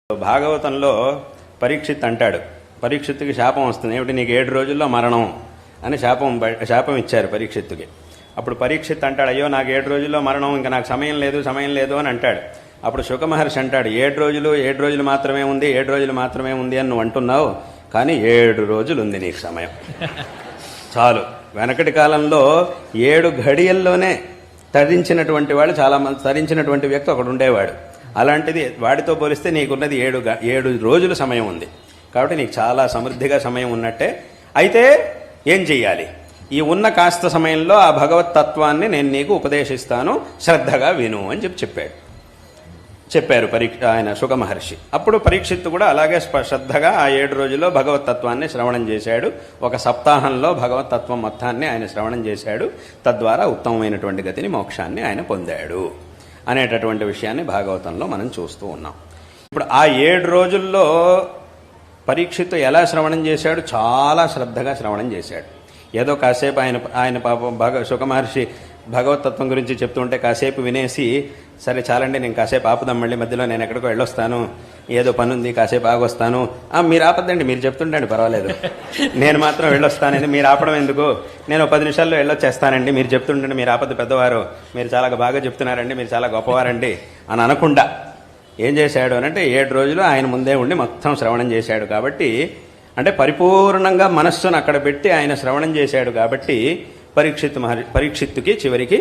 భాగవతంలో పరీక్షిత్ అంటాడు, పరీక్షిత్తుకి శాపం వస్తుంది. ఏమిటి, నీకు 7 రోజుల్లో మరణం అని శాపం ఇచ్చారు పరీక్షిత్తుకి. అప్పుడు పరీక్షిత్ అంటాడు, అయ్యో నాకు 7 రోజుల్లో మరణం, ఇంకా నాకు సమయం లేదు అని అంటాడు. అప్పుడు శుక మహర్షి అంటాడు, 7 రోజులు మాత్రమే ఉంది, 7 రోజులు మాత్రమే ఉంది అని నువ్వు అంటున్నావు, కానీ 7 రోజులు ఉంది నీకు సమయం. చాలు. వెనకటి కాలంలో 7 ఘడియల్లోనే తరించినటువంటి వాడు చాలామంది, తరించినటువంటి వ్యక్తి ఒకడు ఉండేవాడు. అలాంటిది వాడితో పోలిస్తే నీకున్నది 7 రోజుల సమయం ఉంది. కాబట్టి నీకు చాలా సమృద్ధిగా సమయం ఉన్నట్టే. అయితే ఏం చెయ్యాలి? ఈ ఉన్న కాస్త సమయంలో ఆ భగవత్ తత్వాన్ని నేను నీకు ఉపదేశిస్తాను, శ్రద్ధగా విను అని చెప్పారు ఆయన శుక మహర్షి. అప్పుడు పరీక్షిత్తు కూడా అలాగే శ్రద్ధగా ఆ 7 రోజుల్లో భగవత్ తత్వాన్ని శ్రవణం చేశాడు. ఒక సప్తాహంలో భగవత్ తత్వం మొత్తాన్ని ఆయన శ్రవణం చేశాడు. తద్వారా ఉత్తమమైనటువంటి గతిని, మోక్షాన్ని ఆయన పొందాడు అనేటటువంటి విషయాన్ని భాగవతంలో మనం చూస్తూ ఉన్నాం. ఇప్పుడు ఆ 7 రోజుల్లో పరీక్షిత్తు ఎలా శ్రవణం చేశాడు? చాలా శ్రద్ధగా శ్రవణం చేశాడు. ఏదో కాసేపు ఆయన పాపం శుక మహర్షి భగవతత్వం గురించి చెప్తుంటే కాసేపు వినేసి, సరే చాలండి నేను కాసేపు ఆపుదాం, మళ్ళీ మధ్యలో నేను ఎక్కడికో వెళ్ళొస్తాను, ఏదో పని ఉంది కాసేపు ఆగొస్తాను. మీరు ఆపద్దండి, మీరు చెప్తుండండి పర్వాలేదు, నేను మాత్రం వెళ్ళొస్తానండి, మీరు ఆపడం ఎందుకు, నేను 10 నిమిషాల్లో వెళ్ళొచ్చేస్తానండి, మీరు చెప్తుండండి, మీరు ఆపద్దు పెద్దవారు, మీరు చాలా బాగా చెప్తున్నారండి, మీరు చాలా గొప్పవారండి అని అనకుండా ఏం చేశాడు అనంటే 7 రోజులు ఆయన ముందే ఉండి మొత్తం శ్రవణం చేశాడు. కాబట్టి అంటే పరిపూర్ణంగా మనస్సును అక్కడ పెట్టి ఆయన శ్రవణం చేశాడు. కాబట్టి పరీక్షిత్తుకి చివరికి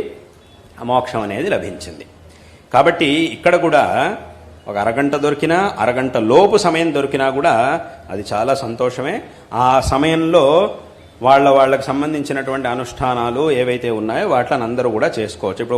మోక్షం అనేది లభించింది. కాబట్టి ఇక్కడ కూడా ఒక అరగంట దొరికినా, అరగంట లోపు సమయం దొరికినా కూడా అది చాలా సంతోషమే. ఆ సమయంలో వాళ్ళకి సంబంధించినటువంటి అనుష్ఠానాలు ఏవైతే ఉన్నాయో వాటిని అందరూ కూడా చేసుకోవచ్చు. ఇప్పుడు